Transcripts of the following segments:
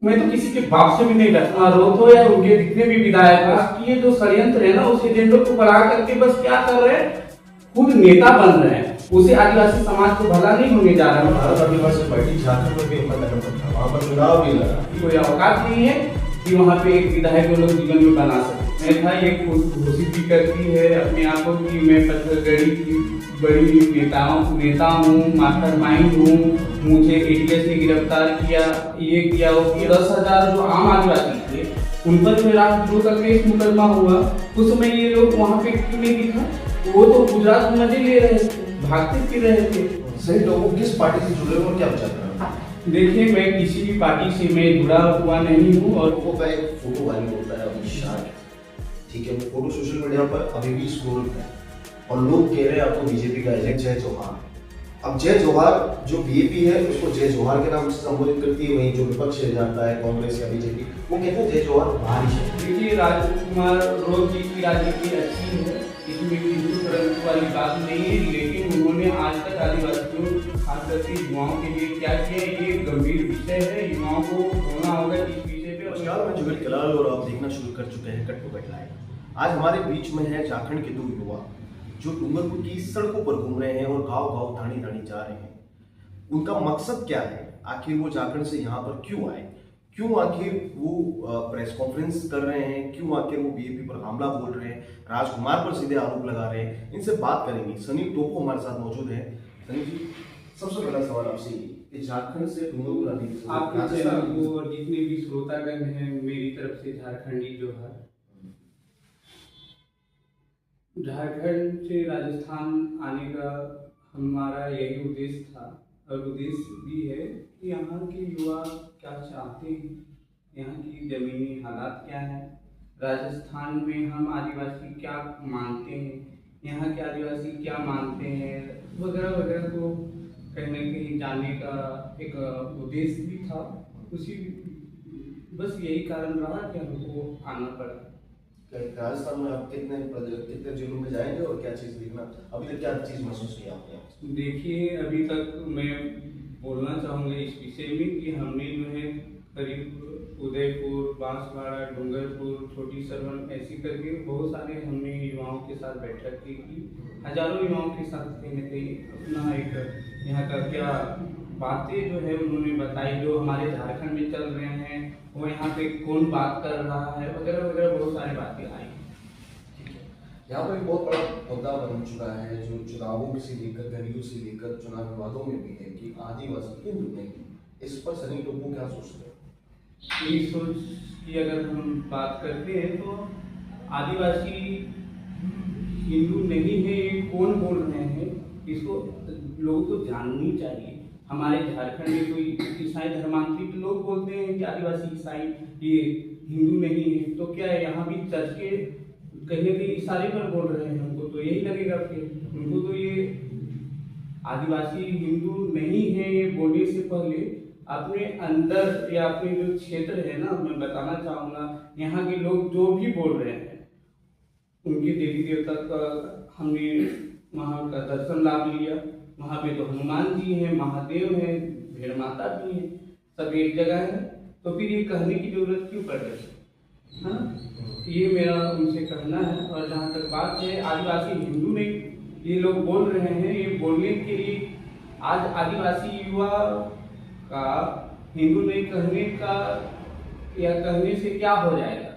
मैं तो किसी के बाप से भी नहीं डरता। रोत हो या उनके जितने भी विधायक हैं, आपकी ये जो षड्यंत्र है ना, उस एजेंडे को बढ़ा करके बस क्या कर रहे हैं, खुद नेता बन रहे हैं। उसे आदिवासी समाज को भला नहीं होने जा रहा है। भारत आदिवासी पार्टी झारखंड में भी हमला करना पड़ता, वहां पर चुनाव भी लड़ा। कोई औकात नहीं है कि वहाँ पे एक विधायक को लोग जीवन में बना सके। मैं था ये घोषित भी करती है अपने आप को कि मैं पत्थरगढ़ी की बड़ी नेता हूँ, मास्टरमाइंड हूँ, मुझे एटीएस ने गिरफ्तार किया, ये किया वो किया। 10,000 जो आम आदिवासी थे उन पर जो राष्ट्रद्रोह का केस मुकदमा हुआ, उस समय ये लोग वहाँ पे क्यों नहीं दिखा? वो तो गुजरात में मजे ले रहे थे, भागते फिर रहे थे। सही लोगों किस पार्टी से जुड़े हो और क्या विचार कर रहे हो? देखिए, मैं किसी भी पार्टी से मैं जुड़ा हुआ नहीं हूँ। और लोगों का एक फोटो वायरल होता है अमित शाह, ठीक है, वो फोटो सोशल मीडिया पर अभी भी स्क्रोल है और लोग कह रहे हैं आपको बीजेपी का एजेंट जय जोहार। अब जय जोहार जो बीएपी है उसको जय जोहार के नाम से संबोधित करती है, वहीं जो विपक्ष है जाता है कांग्रेस या बीजेपी, वो कहते हैं जय जोहार बारिश है। देखिए, राजकुमार रोज जी की राजनीति अच्छी है, इसमें हिंदू धर्म वाली बात नहीं है, लेकिन उन्होंने आज तक आदिवासियों खास करके युवाओं के लिए क्या किया, ये गंभीर विषय है, युवाओं को बोलना होगा इस विषय पे। नमस्कार, मैं जुगल कलाल और आप देखना शुरू कर चुके हैं कट टू कट लाइव। आज हमारे बीच में है झारखंड के 2 युवा जो डूंगरपुर की सड़कों पर घूम रहे हैं और गांव गांव धानी धानी जा रहे हैं। उनका मकसद क्या है, आखिर वो झारखंड से यहाँ पर क्यों आए, क्यों आखिर वो प्रेस कॉन्फ्रेंस कर रहे हैं, क्यों आखिर वो बीएपी पर हमला बोल रहे हैं, राजकुमार पर सीधे आरोप लगा रहे हैं, इनसे बात करेंगे। सनी टोपो हमारे साथ मौजूद है। सनी जी, सबसे पहला सवाल आपसे ये, झारखंड से डूंगरपुर आने की आपके चैनल को और जितने भी श्रोतागण हैं, मेरी तरफ से झारखंडी जो है, झारखंड से राजस्थान आने का हमारा यही उद्देश्य था और उद्देश्य भी है कि यहाँ के युवा क्या चाहते हैं, यहाँ की ज़मीनी हालात क्या है, राजस्थान में हम आदिवासी क्या मानते हैं, यहाँ के आदिवासी क्या मानते हैं, वगैरह वगैरह को कहीं न कहीं जानने का एक उद्देश्य भी था। उसी बस यही कारण रहा कि हमको आना पड़ा। राजस्थान में आप कितने जिलों में जाएंगे और क्या चीज देखना, अभी तक क्या चीज महसूस की आपने? देखिए, अभी तक मैं बोलना चाहूँगा इस विषय में कि हमने जो है करीब उदयपुर, बांसवाड़ा, डूंगरपुर, छोटी सरवन ऐसी करके बहुत सारे हमने युवाओं के साथ बैठक की, हजारों युवाओं के साथ कहीं न कहीं अपना एक यहाँ का क्या बातें जो है उन्होंने बताई, जो हमारे झारखंड में चल रहे हैं, वो यहाँ पे कौन बात कर रहा है, वगैरह वगैरह बहुत सारी बातें आई। यहाँ पर एक बहुत बड़ा मुद्दा बन चुका है जो चुनावों से लेकर गलियों से लेकर चुनाव विवादों में भी है कि आदिवासी हिंदू नहीं। इस पर सनी टोपो क्या सोचते हैं? ये सोच की अगर हम बात करते हैं तो आदिवासी हिंदू नहीं है, ये कौन बोल रहे हैं, इसको लोगों को जाननी चाहिए। हमारे झारखंड में कोई ईसाई धर्मांतरित लोग बोलते हैं कि आदिवासी ईसाई ये हिंदू नहीं है, तो क्या है यहाँ भी चर्च के कहीं ना कहीं इशारे पर बोल रहे हैं, हमको तो यही लगेगा फिर उनको तो ये आदिवासी हिंदू नहीं है ये बोलने से पहले अपने अंदर या अपने जो क्षेत्र है ना, मैं बताना चाहूँगा यहाँ के लोग जो भी बोल रहे हैं उनके देवी देवता का हमने वहाँ का दर्शन लाभ लिया। वहाँ पे तो हनुमान जी हैं, महादेव हैं, भेड़ माता भी हैं, सब एक जगह है, तो फिर ये कहने की जरूरत क्यों पड़ रही है ना? ये मेरा उनसे कहना है। और जहाँ तक बात है आदिवासी हिंदू नहीं, ये लोग बोल रहे हैं, ये बोलने के लिए आज आदिवासी युवा का हिंदू नहीं कहने का या कहने से क्या हो जाएगा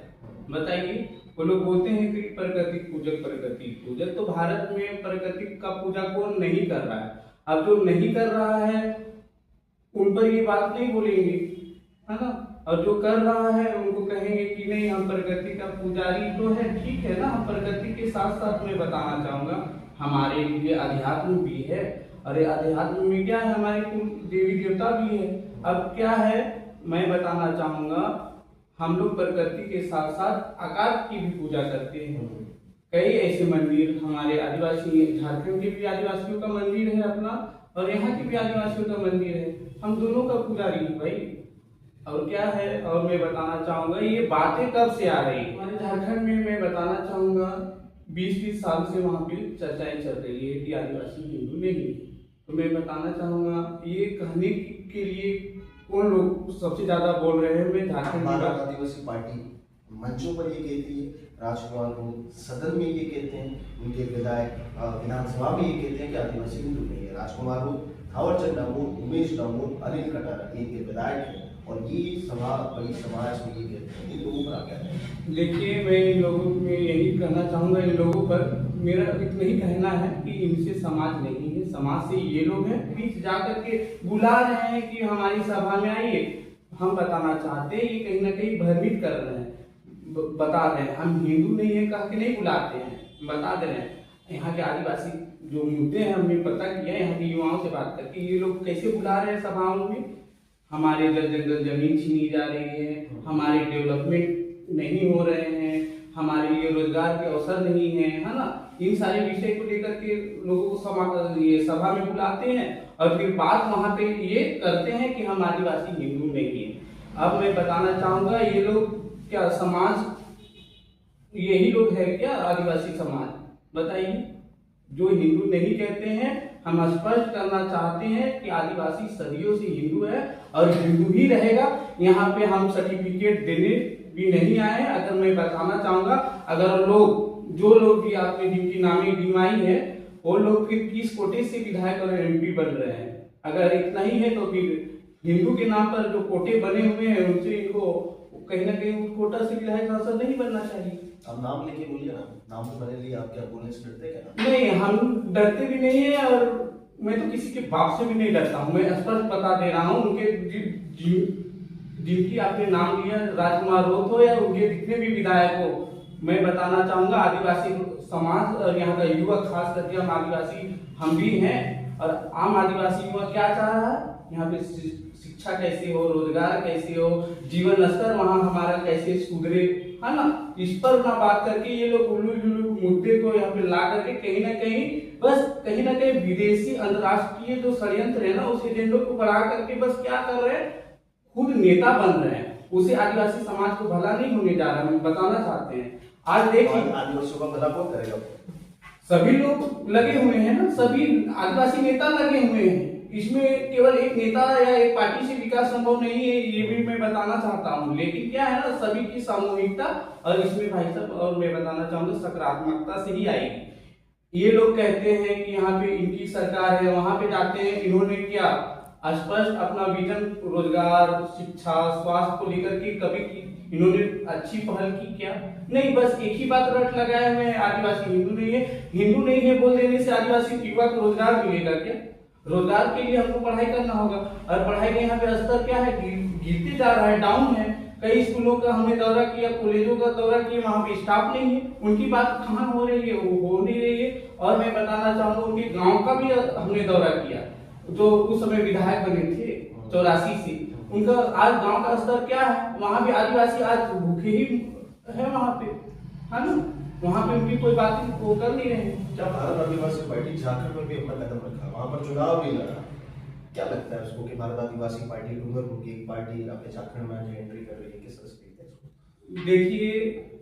बताइए? वो लोग बोलते हैं कि प्रकृति पूजक, तो भारत में प्रकृति का पूजा कौन नहीं कर रहा है? अब जो नहीं कर रहा है उन पर ये बात नहीं बोलेंगे, है ना? और जो कर रहा है उनको कहेंगे कि नहीं हम प्रकृति का पुजारी तो है, ठीक है ना? हम प्रकृति के साथ साथ मैं बताना चाहूँगा हमारे लिए अध्यात्म भी है, और अध्यात्म में क्या है, हमारे कुल देवी देवता भी है। अब क्या है, मैं बताना चाहूँगा हम लोग प्रकृति के साथ साथ आकाश की भी पूजा करते हैं। कई ऐसे मंदिर हमारे आदिवासी, झारखंड के भी आदिवासियों का मंदिर है अपना, और यहाँ के भी आदिवासियों का मंदिर है, हम दोनों का पुजारी है भाई। और क्या है, और मैं बताना चाहूँगा ये बातें कब से आ रही है हमारे झारखंड में, मैं बताना चाहूँगा 20-30 साल से वहाँ पे चर्चाएं चल रही है कि आदिवासी हिंदू नहीं है। तो मैं बताना चाहूँगा ये कहने के लिए कौन लोग सबसे ज्यादा बोल रहे हैं? मैं झारखंड की भारत बात। आदिवासी पार्टी मंचों पर ये कहती है, राजकुमार लोग सदन में ये कहते हैं, उनके विधायक विधानसभा में ये कहते हैं कि आदिवासी हिंदू नहीं है। राजकुमार लोग, थावरचंद डामोर, उमेश डामोर, अनिल कटारा इनके विधायक हैं और ये बड़ी समाज में ये कहते हैं। इन लोगों पर क्या है? देखिए, मैं इन लोगों में यही कहना चाहूंगा, इन लोगों पर मेरा इतना ही कहना है कि इनसे समाज नहीं है, समाज से ये लोग हैं। बीच जाकर के बुला रहे हैं कि हमारी सभा में आइए। हम बताना चाहते हैं, ये कहीं ना कहीं भ्रमित कर रहे हैं, बता रहे हैं हम हिंदू नहीं है कह के नहीं बुलाते हैं, बता दे रहे हैं। यहाँ के आदिवासी जो मुद्दे हैं हमने पता किया, यहाँ के युवाओं से बात करके ये लोग कैसे बुला रहे हैं सभाओं में। हमारे जमीन छीनी जा रही है, हमारे डेवलपमेंट नहीं हो रहे हैं, हमारे लिए रोजगार के अवसर नहीं है ना। इन सारे विषय को लेकर के लोगों को ये सभा में बुलाते हैं और फिर बात वहां पे ये करते हैं कि हम आदिवासी हिंदू नहीं है। अब मैं बताना चाहूंगा, ये लोग क्या समाज यही लोग है क्या आदिवासी समाज? बताइए। जो हिंदू नहीं कहते हैं, हम स्पष्ट करना चाहते हैं कि आदिवासी सदियों से हिंदू है और हिंदू ही रहेगा। यहाँ पे हम सर्टिफिकेट देने भी नहीं आए। अगर मैं बताना चाहूंगा, अगर जो लोग भी आपने जिनकी नामी गिनवाई है, वो लोग फिर किस कोटे से विधायक और एमपी बन रहे हैं? अगर इतना ही है तो फिर हिंदू के नाम पर जो कोटे बने हुए हैं, उनसे इनको कहीं ना कहीं उस कोटा से विधायक सांसद नहीं बनना चाहिए। अब नाम लेके बोलिए ना, नाम तो मैंने लिया, आप क्या बोलने से डरते क्या? नहीं, हम डरते भी नहीं है और मैं तो किसी के बाप से भी नहीं डरता हूँ। मैं स्पष्ट बता दे रहा हूँ, उनके जिनकी आपने नाम लिया, राजकुमार रोत हो या उनके जितने भी विधायक हो, मैं बताना चाहूंगा आदिवासी समाज और यहाँ का युवा, खास करके हम आदिवासी हम भी हैं। और आम आदिवासी युवा क्या चाह रहा है? यहाँ पे शिक्षा कैसे हो, रोजगार कैसे हो, जीवन स्तर वहाँ हमारा कैसे सुधरे, है ना। इस पर ना बात करके ये लोग उल्लू जुल्लू मुद्दे को यहाँ पे ला करके कहीं ना कहीं विदेशी अंतरराष्ट्रीय जो षड्यंत्र है ना, उस एजेंडों को बढ़ा करके बस क्या कर रहे हैं, खुद नेता बन रहे हैं। उसे आदिवासी समाज को भला नहीं होने जा रहा है, हम बताना चाहते हैं। आज देखिए, आदिवासियों का भला कौन करेगा? सभी लोग लगे हुए हैं ना, सभी आदिवासी नेता लगे हुए हैं। इसमें केवल एक नेता या एक पार्टी से विकास संभव नहीं है, ये भी मैं बताना चाहता हूँ। लेकिन क्या है ना, सभी की सामूहिकता और इसमें भाई साहब, और मैं बताना चाहूंगा सकारात्मकता से ही आएगी। ये लोग कहते हैं कि यहाँ पे इनकी सरकार है, वहां पे जाते हैं, इन्होंने क्या स्पष्ट अपना विजन रोजगार, शिक्षा, स्वास्थ्य को लेकर के कभी इन्होंने अच्छी पहल की क्या? नहीं, बस एक ही बात रट लगाए हुए हैं, आदिवासी हिंदू नहीं है। हिंदू नहीं है बोल देने से आदिवासी युवा को रोजगार मिलेगा क्या? रोजगार के लिए हमको पढ़ाई करना होगा, और पढ़ाई का यहाँ पे स्तर क्या है, गिरते जा रहा है, डाउन है। कई स्कूलों का हमने दौरा किया, कॉलेजों का दौरा किया, वहाँ पे स्टाफ नहीं है। उनकी बात कहाँ हो रही है? वो हो नहीं रही है। और मैं बताना चाहूंगा, उनके गाँव का भी हमने दौरा किया, जो उस समय विधायक बने थे 84 से। उनका आज गांव का स्तर क्या है? वहां भी आदिवासी आज भूखे ही है वहां पे, है ना। वहां पे उनकी कोई बात वो कर नहीं रहे। क्या भारत आदिवासी पार्टी झारखंड में भी अपना कदम रखा, वहां पर चुनाव भी लड़ा, क्या लगता है उसको कि भारत आदिवासी पार्टी डूंगरपुर की एक पार्टी अपने झारखंड में आज एंट्री कर रही है, किस तरह से देखते हैं इसको? देखिए,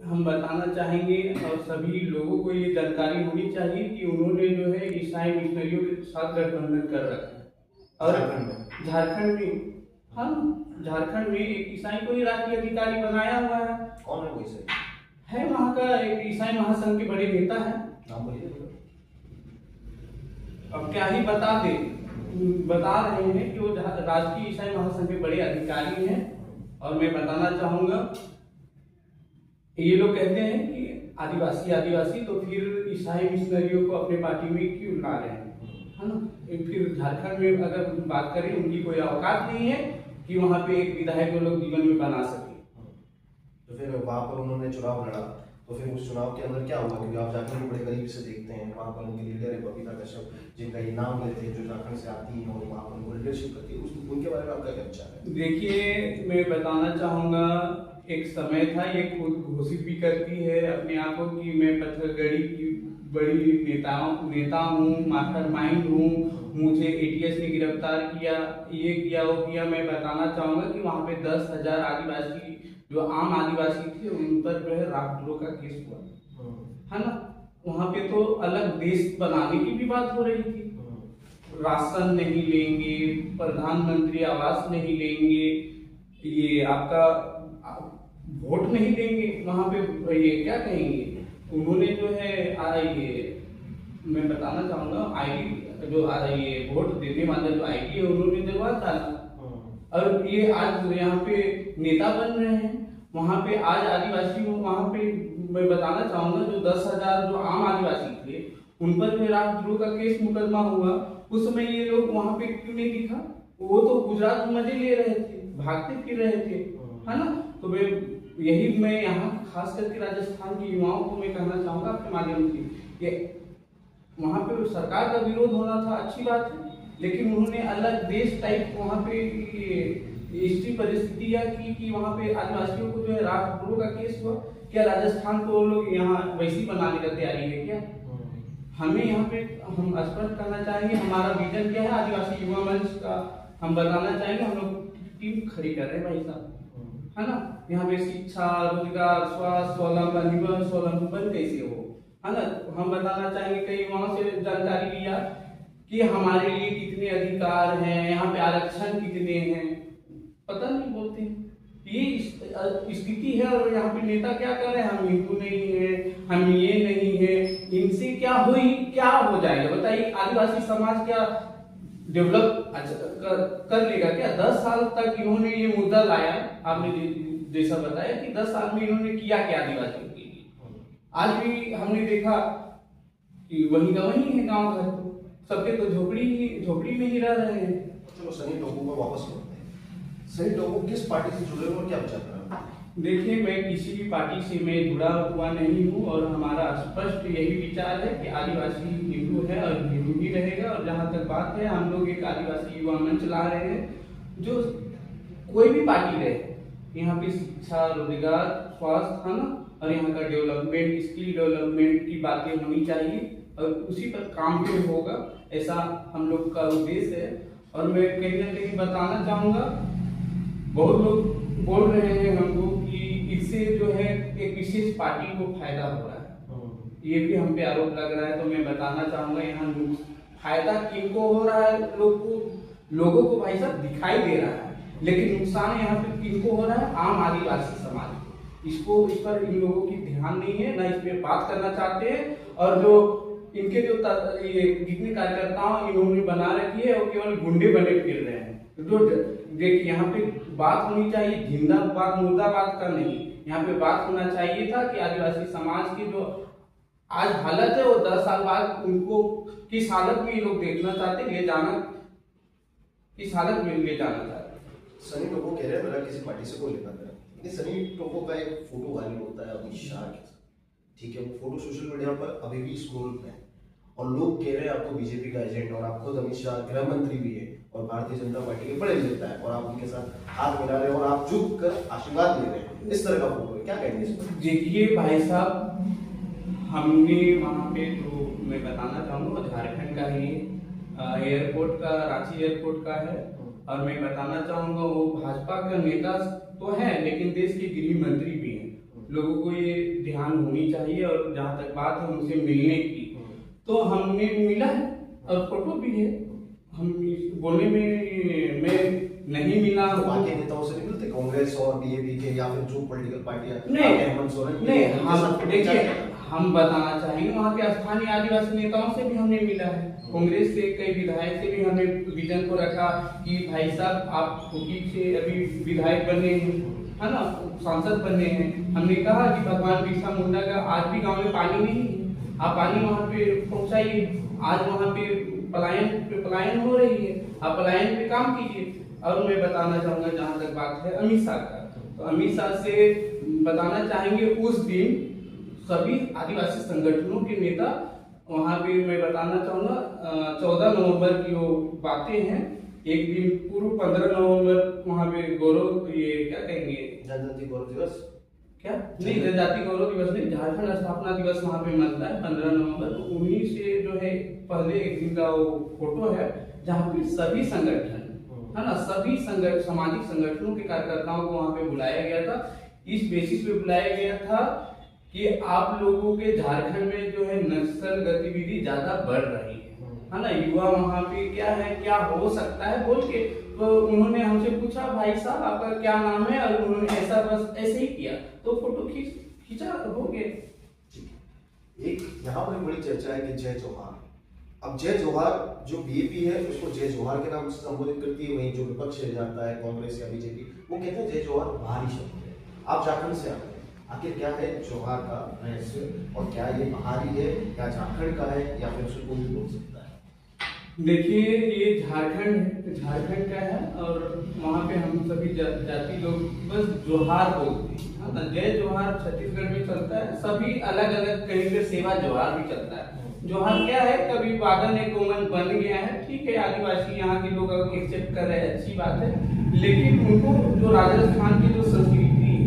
हम बताना चाहेंगे और सभी लोगों को ये जानकारी होनी चाहिए कि उन्होंने जो है ईसाई मिशनरियों के साथ गठबंधन कर रखा है। और झारखंड में, हाँ, झारखंड में एक ईसाई को ही राष्ट्रीय अधिकारी बनाया हुआ है। कौन है वो ईसाई? है वहाँ का एक ईसाई महासंघ के बड़े नेता है। नाम बोलिए। अब क्या ही बता रहे हैं कि वो राष्ट्रीय ईसाई महासंघ के बड़े अधिकारी हैं। और मैं बताना चाहूंगा, ये लोग कहते हैं कि आदिवासी तो फिर ईसाई मिशनरियों को अपने पार्टी में क्यों ला रहे हैं, है ना। फिर झारखंड में अगर बात करें, उनकी कोई औकात नहीं है कि वहाँ पे एक विधायक वो लोग जीवन में बना सके। तो फिर वहां पर उन्होंने चुनाव लड़ा, तो फिर उस चुनाव के अंदर क्या हुआ? क्योंकि आप झारखंड में बड़े करीब से देखते हैं, वहां पर उनके लीडर है बबीता कश्यप, जिनका ये नाम लेते हैं, जो झारखंड से आती है और वहां पर उनको लीडरशिप करती है, उनके बारे में आपका क्या विचार है? देखिए, मैं बताना चाहूंगा, एक समय था, ये खुद घोषित भी करती है अपने आप को कि मैं पत्थरगढ़ी की बड़ी नेता हूँ, मास्टरमाइंड हूँ, मुझे एटीएस ने गिरफ्तार किया, ये किया, वो किया। मैं बताना चाहूंगा कि वहाँ पे 10,000 आदिवासी, जो आम आदिवासी थे, उन पर जो है राष्ट्रद्रोह का केस हुआ, है ना। वहाँ पे तो अलग देश बनाने की भी बात हो रही थी, राशन नहीं लेंगे, प्रधानमंत्री आवास नहीं लेंगे, ये आपका वोट नहीं देंगे, वहां पे ये क्या कहेंगे, उन्होंने जो है ये मैं बताना चाहूंगा आईडी जो ये वोट देने वाला जो आईडी है उन्होंने दिलवा डाला। और ये आज यहाँ पे नेता बन रहे हैं, वहां पे आज आदिवासी वहां पे मैं बताना चाहूंगा जो 10,000 जो आम आदिवासी थे उन पर जो राष्ट्रद्रोह का केस मुकदमा हुआ, उस समय ये लोग वहां पे क्यों नहीं दिखा? वो तो गुजरात में मजे ले रहे थे, भागते फिर रहे थे, है ना। तो मैं यहाँ खास करके राजस्थान के युवाओं को मैं कहना चाहूंगा आपके माध्यम से, ये वहां पे सरकार का विरोध होना था, अच्छी बात है, लेकिन उन्होंने अलग देश टाइप वहां पे ऐसी परिस्थितियां की कि वहां पे आदिवासियों को जो है राष्ट्रद्रोह का केस हुआ। क्या राजस्थान को वो लोग यहाँ वैसी बनाने का तैयारी है क्या? हमें यहाँ पे हम स्पष्ट करना चाहेंगे, हमारा विजन क्या है आदिवासी युवा मंच का, हम बताना चाहेंगे, हम लोग टीम खड़ी कर रहे हैं भाई साहब, है ना। यहाँ पे शिक्षा, रोजगार, स्वास्थ्य, स्वावलंबन कैसे हो, है ना। हम बताना चाहेंगे, कई वहां से जानकारी लिया कि हमारे लिए कितने अधिकार हैं, यहाँ पे आरक्षण कितने हैं, पता नहीं बोलते। ये स्थिति है और यहाँ पे नेता क्या कर रहे हैं, हम हिंदू नहीं है, हम ये नहीं है, इनसे क्या हो जाएगा बताइए? आदिवासी समाज क्या डेवलप कर लेगा क्या? 10 साल तक इन्होंने ये मुद्दा लाया, आपने जैसा बताया कि 10 साल में इन्होंने किया क्या आदिवासियों के लिए? आज भी हमने देखा कि वही का वही है, गांव घर सबके तो झोपड़ी में ही रह रहे हैं। चलो सनी टोपो को वापस लौटते हैं। सनी टोपो किस पार्टी से जुड़े हो और क्या विचार कर रहे हो? देखिए, मैं किसी भी पार्टी से मैं जुड़ा हुआ नहीं हूँ और हमारा स्पष्ट यही विचार है कि आदिवासी हिंदू है और हिंदू ही रहेगा। और जहाँ तक बात है, हम लोग एक आदिवासी युवा मंच ला रहे हैं, जो कोई भी पार्टी रहे, यहाँ पे शिक्षा, रोजगार, स्वास्थ्य, है ना, और यहाँ का डेवलपमेंट, स्किल डेवलपमेंट की बातें होनी चाहिए और उसी पर काम भी होगा, ऐसा हम लोग का उद्देश्य है। और मैं कहीं ना कहीं बताना चाहूँगा, बहुत लोग बोल रहे हैं हमको कि इससे जो है एक विशेष पार्टी को फायदा हो रहा है, ये भी हम पे आरोप लग रहा है। तो मैं बताना चाहूँगा, यहाँ फायदा किनको हो रहा है, लोगों को भाई साहब दिखाई दे रहा है, लेकिन नुकसान यहाँ पे किनको हो रहा है? आम आदिवासी समाज को। इस पर इन लोगों की ध्यान नहीं है, ना इस पे बात करना चाहते हैं। और जो इनके जो ये जितने कार्यकर्ताओं इन्होंने बना रखी है, वो केवल गुंडे बने फिर रहे हैं। जो देखिए, यहाँ पे बात होनी चाहिए जिंदाबाद मुर्दाबाद का नहीं, यहाँ पे बात होना चाहिए था कि आदिवासी समाज की जो आज हालत है, वो 10 साल बाद उनको किस हालत में ये लोग देखना चाहते, किस हालत में ले जाना चाहते। सनी टोपो कह रहे हैं मेरा किसी पार्टी से कोई लेना देना, लेकिन सनी टोपो का एक फोटो वायरल होता है अमित शाह के साथ, ठीक है, वो फोटो सोशल मीडिया पर अभी भी स्क्रॉल पे है और लोग कह रहे हैं आपको बीजेपी का एजेंट, और आप खुद अमित शाह गृह मंत्री भी है और भारतीय जनता पार्टी के बड़े नेता है, और आप उनके साथ हाथ मिला रहे हैं और आप झुक कर आशीर्वाद ले रहे हैं, इस तरह का फोटो है, क्या कहेंगे इस पर? देखिए भाई साहब, हमने वहाँ पे जो मैं बताना चाहूँगा, झारखंड का ही एयरपोर्ट का, रांची एयरपोर्ट का है, और मैं बताना चाहूँगा वो भाजपा का नेता तो है, लेकिन देश के गृह मंत्री भी हैं। लोगों को ये ध्यान होनी चाहिए। और जहाँ तक बात है उनसे मिलने की, तो हमने मिला है और फोटो भी है। हम बोलने में मैं नहीं मिला, तो बाकी नेताओं से नहीं मिलते, कांग्रेस और बीजेपी के या फिर जो पॉलिटिकल पार्टियां? नहीं, हम देखिए, हम बताना चाहेंगे वहाँ के स्थानीय आदिवासी नेताओं से भी हमने मिला है, कांग्रेस से कई विधायक से भी हमने विजन को रखा कि भाई साहब आप खुशी से अभी विधायक बने हैं, है ना, सांसद बने हैं। हमने कहा कि भगवान बिरसा मुंडा का आज भी गाँव में पानी नहीं है, आप पानी वहाँ पे पहुँचाइए। आज वहाँ पे पलायन हो रही है, आप पलायन पे काम कीजिए। और मैं बताना चाहूँगा, जहाँ तक बात है अमित शाह का, तो अमित शाह से बताना चाहेंगे, उस दिन सभी आदिवासी संगठनों के नेता वहाँ पे, मैं बताना चाहूँगा 14 नवंबर की वो बातें हैं, एक दिन पूर्व 15 नवंबर वहाँ पे गौरव, ये क्या कहेंगे, जनजाति गौरव दिवस, क्या नहीं, जनजाति गौरव दिवस नहीं, झारखंड स्थापना दिवस वहाँ पे मनता है 15 नवंबर। तो उन्हीं से जो है पहले एक दिन का वो फोटो है, जहाँ पे सभी संगठन, है ना, सभी सामाजिक संगठनों के कार्यकर्ताओं को वहाँ पे बुलाया गया था। इस बेसिस पे बुलाया गया था कि आप लोगों के झारखंड में जो है नक्सल गतिविधि ज्यादा बढ़ रही है, है ना, युवा वहाँ पे क्या है, क्या हो सकता है बोल के, तो उन्होंने हमसे पूछा भाई साहब आपका क्या नाम है, और उन्होंने ऐसा बस ऐसे ही किया, तो फोटो खींचा हो गया। एक यहाँ पर बड़ी चर्चा है कि जय जोहार। अब जय जोहार जो बीएपी है उसको जय जोहार के नाम से संबोधित करती है, वहीं जो विपक्ष रह जाता है कांग्रेस या बीजेपी, वो कहते हैं जय जोहार बाहरी शब्द है। आप झारखंड से आते हैं, आखिर क्या है जोहार का रहस्य, और क्या ये बाहरी है या झारखंड का है, या फिर उसको कोई भी बोल सकता है? देखिए ये झारखंड का है, और वहाँ पे हम सभी जाति लोग बस जोहार बोलते हैं, है ना। जय जोहार छत्तीसगढ़ में चलता है, सभी अलग अलग, कहीं पे सेवा जोहार भी चलता है। जोहार क्या है, कभी वागन एक कॉमन बन गया है, ठीक है, आदिवासी यहाँ के लोग एक्सेप्ट कर रहे हैं, अच्छी बात है, लेकिन उनको जो राजस्थान की जो संस्कृति है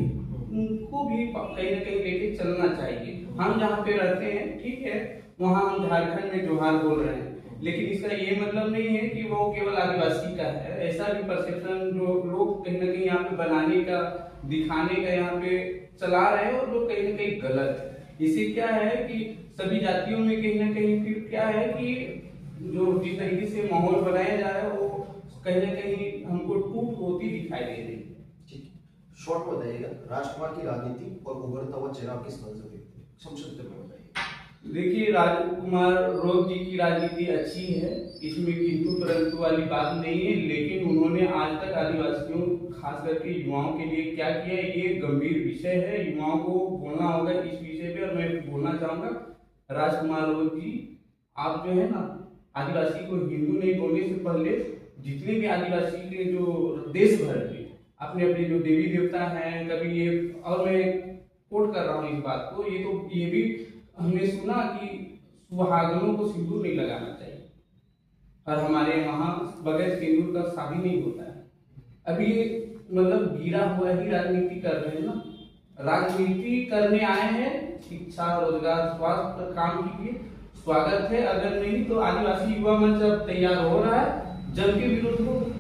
उनको भी कहीं ना कहीं लेके चलना चाहिए। हम जहाँ पे रहते हैं, ठीक है, वहाँ हम झारखंड में जोहार बोल रहे हैं, लेकिन इसका ये मतलब नहीं है कि वो केवल आदिवासी का है। ऐसा भी परसेप्शन जो लोग कहीं ना कहीं यहाँ पे बनाने का, दिखाने का यहाँ पे चला रहे हैं, और जो कहीं ना कहीं गलत है। इससे क्या है कि सभी जातियों में कहीं ना कहीं फिर क्या है कि जो जिस तरीके से माहौल बनाया जा रहा है वो कहीं ना कहीं हमको टूट होती दिखाई दे रही है। ठीक है, शॉर्ट में बताइएगा, राजकुमार की राजनीति और उभरता हुआ चेहरा किस नजर देखते हैं, संक्षिप्त में बताइए। देखिए राजकुमार रोज जी की राजनीति अच्छी है, इसमें किंतु परंतु वाली बात नहीं है, लेकिन उन्होंने आज तक आदिवासियों खास करके युवाओं के लिए क्या किया, ये गंभीर विषय है, युवाओं को बोलना होगा इस विषय पे। और मैं बोलना चाहूंगा राजकुमार रोज जी, आप जो है ना, आदिवासी को हिंदू नहीं बोलने से पहले जितने भी आदिवासी के जो देश भर में अपने अपने जो देवी देवता हैं, कभी ये, और मैं कोट कर रहा हूँ इस बात को, ये भी हमने सुना कि सुहागनों को सिंदूर नहीं लगाना चाहिए, और हमारे वहाँ बगैर सिंदूर का शादी नहीं होता है। अभी मतलब गिरा हुआ ही राजनीति कर रहे हैं ना, राजनीति करने आए हैं, शिक्षा, रोजगार, स्वास्थ्य पर काम कीजिए, स्वागत है। अगर नहीं तो आदिवासी युवा मंच अब तैयार हो रहा है, जल के विरोध को